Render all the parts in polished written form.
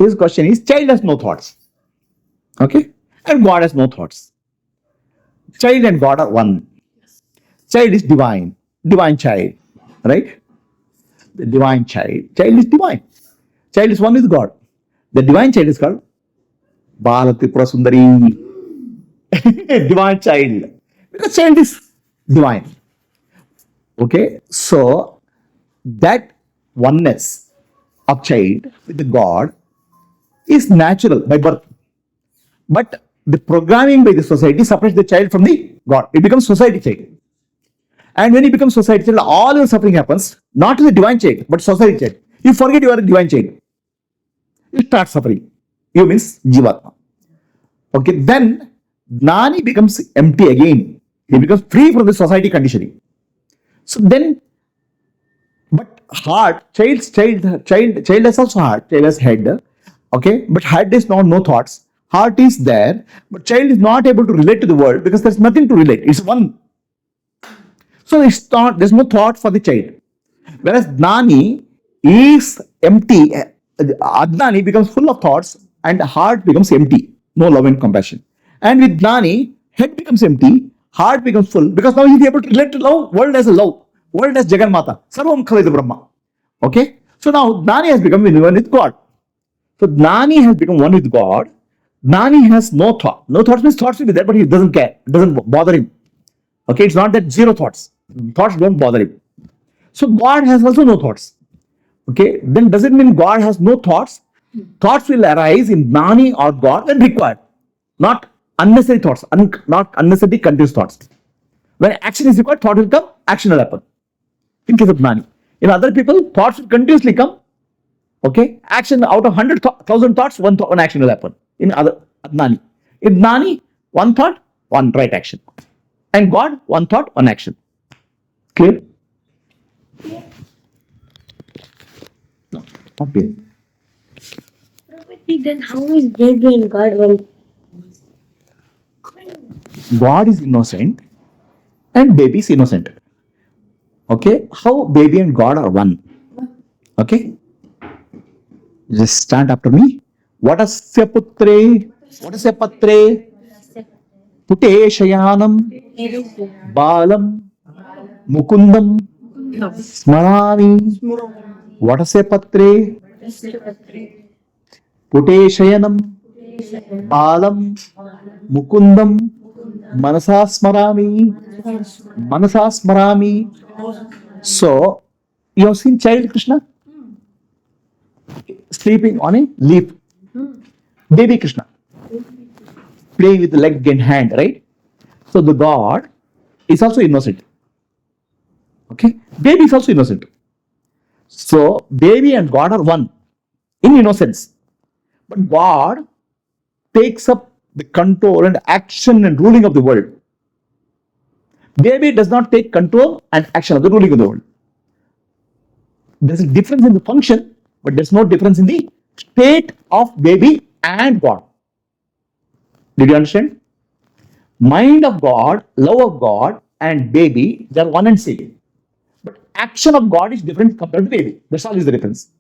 his question is, child has no thoughts. Okay? And God has no thoughts. Child and God are one. Child is divine. Divine child. Right? The divine child. Child is divine. Child is one with God. The divine child is called Bala Tripura Sundari. Divine child. Because child is divine. Okay? So, that oneness of child with the God is natural by birth. But the programming by the society separates the child from the God. It becomes society child. And when it becomes society child, all your suffering happens not to the divine child, but society child. You forget you are a divine child. You start suffering. You means Jivatma. Okay, then Gnani becomes empty again. He becomes free from the society conditioning. So then, but heart, child has also heart, child has head. Okay, but head is no thoughts. Heart is there, but child is not able to relate to the world because there's nothing to relate. It's one. So it's not, there's no thought for the child. Whereas Gnani is empty. Adnani becomes full of thoughts and heart becomes empty. No love and compassion. And with Gnani, head becomes empty, heart becomes full because now he's able to relate to love, world as a love, world as Jagannatha, Sarvam Khalida Brahma. Okay? So now Gnani has become one with God. So Gnani has become one with God. Gnani has no thought. No thoughts means thoughts will be there, but he doesn't care. It doesn't bother him. Okay? It's not that zero thoughts. Thoughts don't bother him. So God has also no thoughts. Okay? Then does it mean God has no thoughts? Thoughts will arise in Gnani or God when required. Not unnecessary thoughts, not unnecessary continuous thoughts. When action is required, thought will come, action will happen. In case of Gnani. In other people, thoughts will continuously come. Okay? Action out of 100,000 thoughts, one action will happen. In other Gnani. In Gnani, one thought, one right action. And God, one thought, one action. Clear? No, not clear. Then how is baby and God one? God is innocent and baby is innocent. Okay? How baby and God are one? Okay? Just stand after me. Vadasya putre, vadasya patre, pute shayanam, balam, mukundam, smarami, vadasya patre, pute shayanam, balam, mukundam, manasa smarami. So, you have seen child Krishna sleeping on a leaf. Baby Krishna playing with the leg and hand, right? So the God is also innocent. Okay? Baby is also innocent. So baby and God are one in innocence. But God takes up the control and action and ruling of the world. Baby does not take control and action of the ruling of the world. There's a difference in the function, but there's no difference in the state of baby and God. Did you understand? Mind of God, love of God, and baby, they are one and same. But action of God is different compared to baby. That's all is the difference.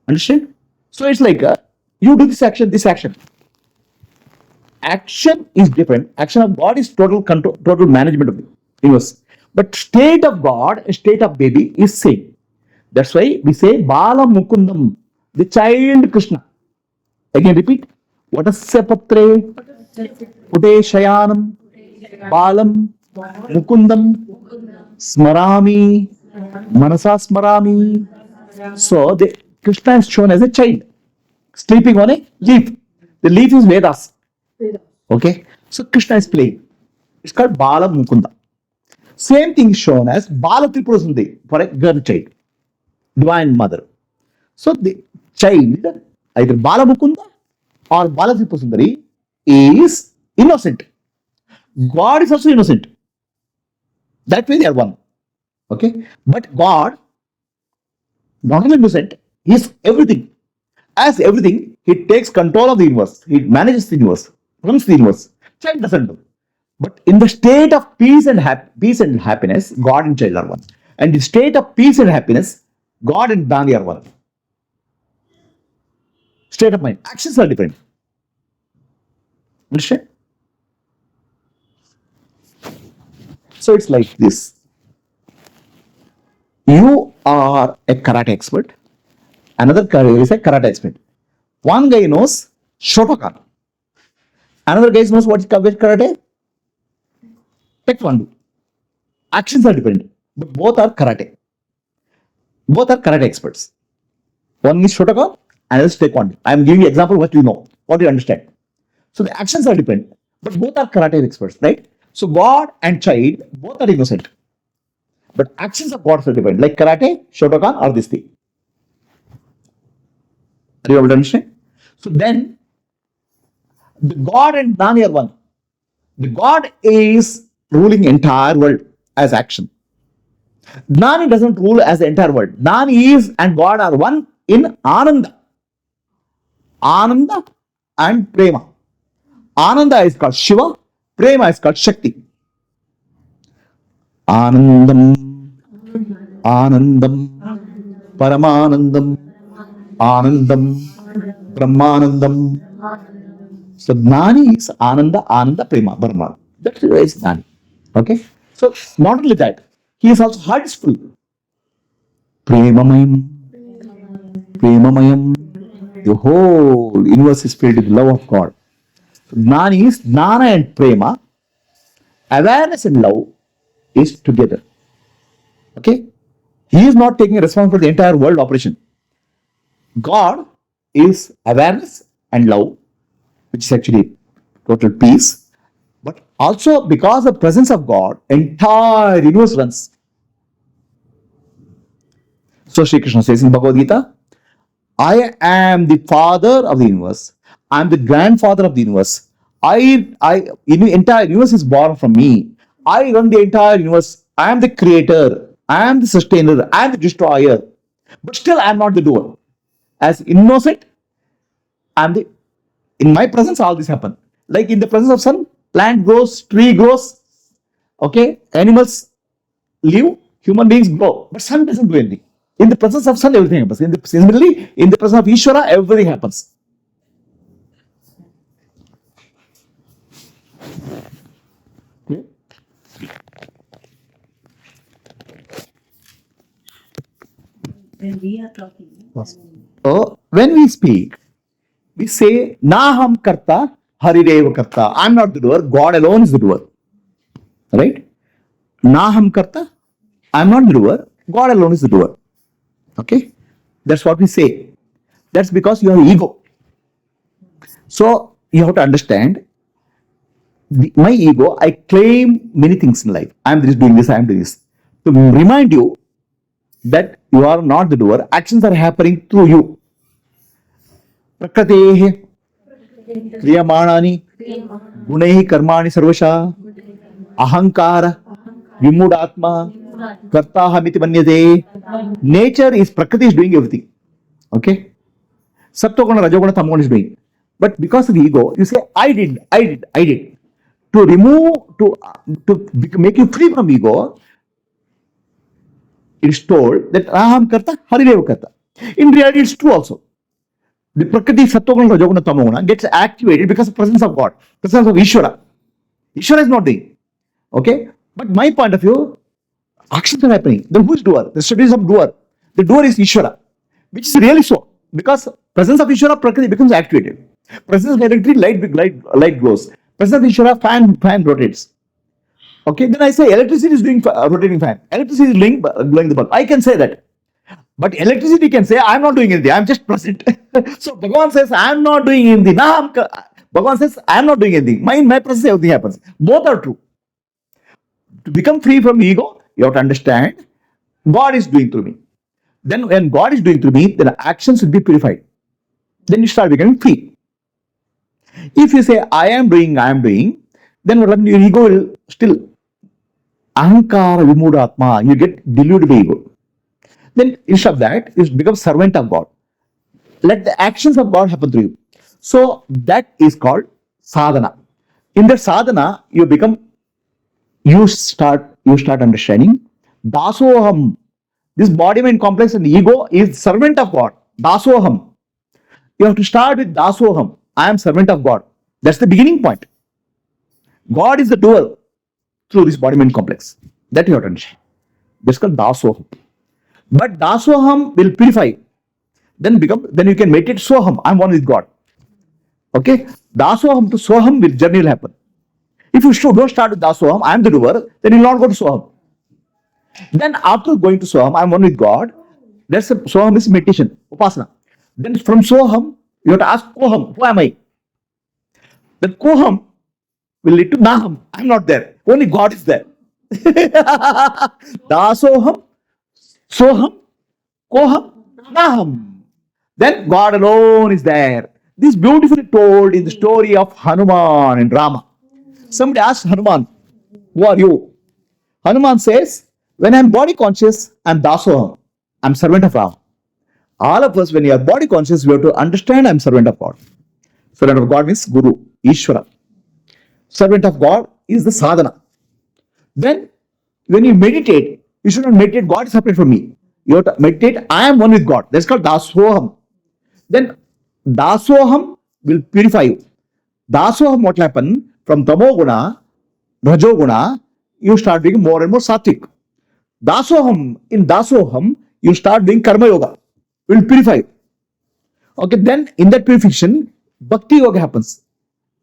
Understand? So it's like you do this action, this action. Action is different. Action of God is total control, total management of the universe. But state of God, state of baby is same. That's why we say Bala Mukundam, the child Krishna. Again repeat. Vadasya patre, pute shayanam, balam, mukundam, smarami, manasa smarami. So the Krishna is shown as a child, sleeping on a leaf. The leaf is Vedas. Okay, so Krishna is playing. It's called Bala Mukunda. Same thing is shown as Bala Tripura Sundari for a girl child, divine mother. So the child, either Bala Mukunda or Bala Tripura Sundari, is innocent. God is also innocent. That way they are one. Okay, but God, not only innocent, He is everything. As everything, He takes control of the universe. He manages the universe, runs the universe. Child doesn't do. But in the state of peace and happiness, God and child are one. And the state of peace and happiness, God and Dani are one. State of mind. Actions are different. Understand? So it's like this. You are a karate expert. Another guy is a karate expert. One guy knows Shotokan. Another guy knows what is karate? Taekwondo. Actions are different, but both are karate. Both are karate experts. One is Shotokan, another is Taekwondo. I am giving you example what you know, what you understand. So the actions are different, but both are karate experts, right? So God and child, both are innocent. But actions of God are different, like karate, Shotokan, or this thing. Are you able to understand? So then, the God and Nani are one. The God is ruling entire world as action. Nani doesn't rule as the entire world. Nani is and God are one in Ananda. Ananda and Prema. Ananda is called Shiva, Prema is called Shakti. Anandam, Anandam, Paramanandam, Anandam, Brahmanandam. So Nani is Ananda, Ananda, Prema, Brahman. That is Nani. Okay? So not only that, he is also heartful. Premamayam, Premamayam. The whole universe is filled with the love of God. So Nani is Jnana and Prema. Awareness and love is together. Okay? He is not taking responsibility for the entire world operation. God is awareness and love, which is actually total peace. But also because of the presence of God, entire universe runs. So Sri Krishna says in Bhagavad Gita, I am the father of the universe. I am the grandfather of the universe. Entire universe is born from me. I run the entire universe. I am the creator. I am the sustainer. I am the destroyer. But still, I am not the doer. As innocent, I am the. In my presence, all this happen. Like in the presence of sun, plant grows, tree grows. Okay, animals live, human beings grow. But sun doesn't do anything. In the presence of sun, everything happens. Similarly, in the presence of Ishvara, everything happens. Okay? When we are talking, So, when we speak, we say, Naham Karta, Harireva Karta. I'm not the doer, God alone is the doer. Right? Naham Karta, I'm not the doer, God alone is the doer. Okay? That's what we say. That's because you have ego. So, you have to understand, my ego, I claim many things in life. I am doing this, I am doing this. To remind you that you are not the doer, actions are happening through you. Prakritehe क्रियमाणानि गुणैः कर्माणि सर्वशः अहंकार vimudatma kartahamiti manyate. Nature is Prakriti is doing everything. Okay? Sattva-guna, Rajoguna, Tamoguna is doing. But because of ego, you say, I did. To remove, to make you free from ego, it is told that Aham Karta, Harireva Karta. In reality, it's true also. The Prakriti, Sattva-guna, Rajoguna, Tamoguna gets activated because of the presence of God, presence of Ishvara. Ishvara is not doing. Okay? But my point of view, actions are happening. Then who is doer? The studies of doer. The doer is Ishvara, which is really so. Because presence of Ishvara, Prakriti becomes activated. Presence of electricity, light glows. Presence of Ishvara, fan rotates. Okay, then I say electricity is doing rotating fan. Electricity is blowing the bulb. I can say that. But electricity can say, I'm not doing anything, I'm just present. So Bhagavan says, I'm not doing anything. Bhagavan says, I'm not doing anything. In my presence, everything happens. Both are true. To become free from ego, you have to understand God is doing through me. Then when God is doing through me, then actions will be purified. Then you start becoming free. If you say, I am doing, then what happens? Your ego will still ahankara vimudatma, you get deluded by ego. Then instead of that, you become servant of God. Let the actions of God happen through you. So that is called sadhana. In that sadhana, you start understanding Dasoham. This body mind complex and ego is servant of God. Dasoham. You have to start with Dasoham. I am servant of God. That's the beginning point. God is the doer through this body-mind complex. That you have to understand. That's called Dasoham. But Dasoham will purify. Then you can meditate Soham. I'm one with God. Okay? Dasoham to Soham journey will happen. If you don't start with Dasoham, I'm the doer, then you will not go to Soham. Then after going to Soham, I'm one with God. Soham is meditation, upasana. Then from Soham, you have to ask Koham, who am I? Then Koham will lead to Naham. I'm not there. Only God is there. Dasoham, Soham, Koham, Naham. Then God alone is there. This is beautifully told in the story of Hanuman and Rama. Somebody asked Hanuman, who are you? Hanuman says, when I'm body conscious, I'm Dasoham. I'm servant of Rama. All of us, when you are body conscious, we have to understand I'm servant of God. Servant of God means Guru, Ishvara. Servant of God is the sadhana. Then, when you meditate, you should not meditate God is separate from me. You have to meditate, I am one with God. That's called Dasoham. Then, Dasoham will purify you. Dasoham, what will happen? From Tamoguna, Rajoguna, you start being more and more sattvic. In Dasoham, you start doing Karma Yoga. It will purify you. Okay, then in that purification, Bhakti Yoga happens.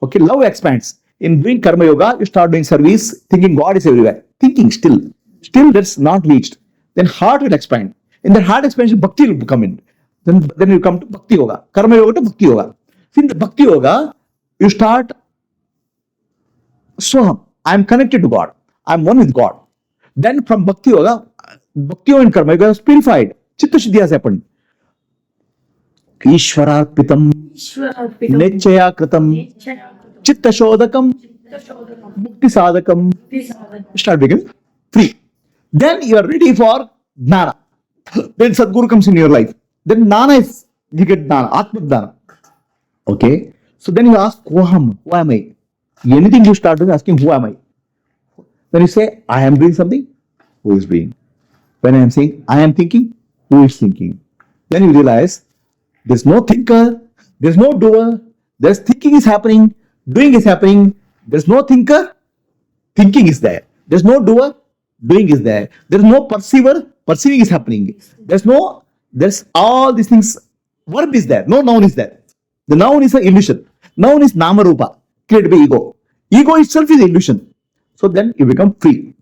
Okay, love expands. In doing Karma Yoga, you start doing service, thinking God is everywhere. Thinking still that's not reached. Then heart will expand. In that heart expansion, Bhakti will come in. Then you come to Bhakti Yoga. Karma Yoga to Bhakti Yoga. In the Bhakti Yoga, you start Soham. I am connected to God. I am one with God. Then from Bhakti Yoga and Karma Yoga is purified. Chitta Shuddhi has happened. Ishwararpitam Nechaya Kritam Chitta Shodakam Mukti Sadakam. Start becoming free. Then you are ready for Jnana. Then Sadguru comes in your life. Then Jnana is, you get Jnana, Atma Jnana. Okay. So then you ask, who am I? Anything you start with asking, who am I? When you say, I am doing something, who is doing? When I am saying, I am thinking, who is thinking? Then you realize, there's no thinker, there's no doer, there's thinking is happening, doing is happening, there's no thinker, thinking is there. There's no doer, doing is there. There's no perceiver, perceiving is happening. There's all these things, verb is there, no noun is there. The noun is an illusion. Noun is nama rupa, created by ego. Ego itself is illusion. So then you become free.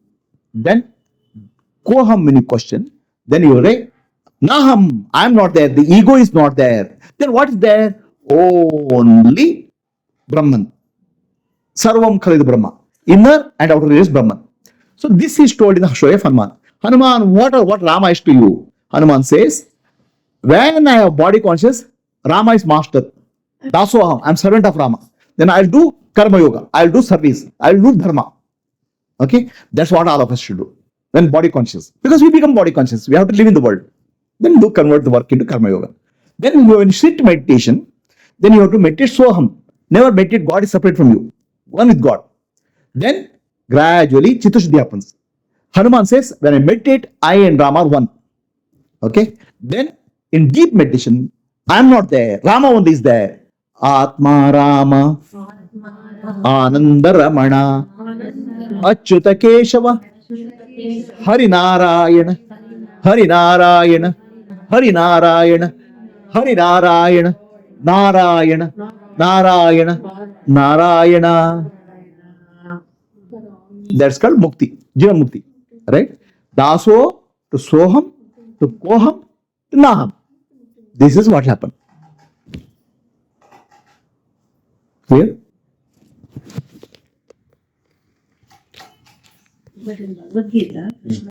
Then, koham when you question, then you say, Naham, I am not there. The ego is not there. Then what is there? Only Brahman. Sarvam Khalid Brahma. Inner and outer is Brahman. So this is told in the story of Hanuman. Hanuman, what Rama is to you? Hanuman says, when I have body conscious, Rama is master. Dasoham, I am servant of Rama. Then I'll do Karma Yoga. I'll do service. I'll do Dharma. Okay? That's what all of us should do. When body conscious. Because we become body conscious. We have to live in the world. Then do convert the work into Karma Yoga. Then when you sit meditation, then you have to meditate Soham. Never meditate God is separate from you. One with God. Then gradually Chitta Shuddhi happens. Hanuman says, when I meditate, I and Rama are one. Okay? Then in deep meditation, I am not there. Rama only is there. Atma Rama Ananda Ramana Achyuta Keshava Hari Narayana Hari Narayana Hari Narayana Hari Narayana Narayana Narayana Narayana. That's called Mukti, Jivan Mukti. Right? Daso to Soham to Koham to Naham. This is what happened. Clear? But in Bhagavad Gita,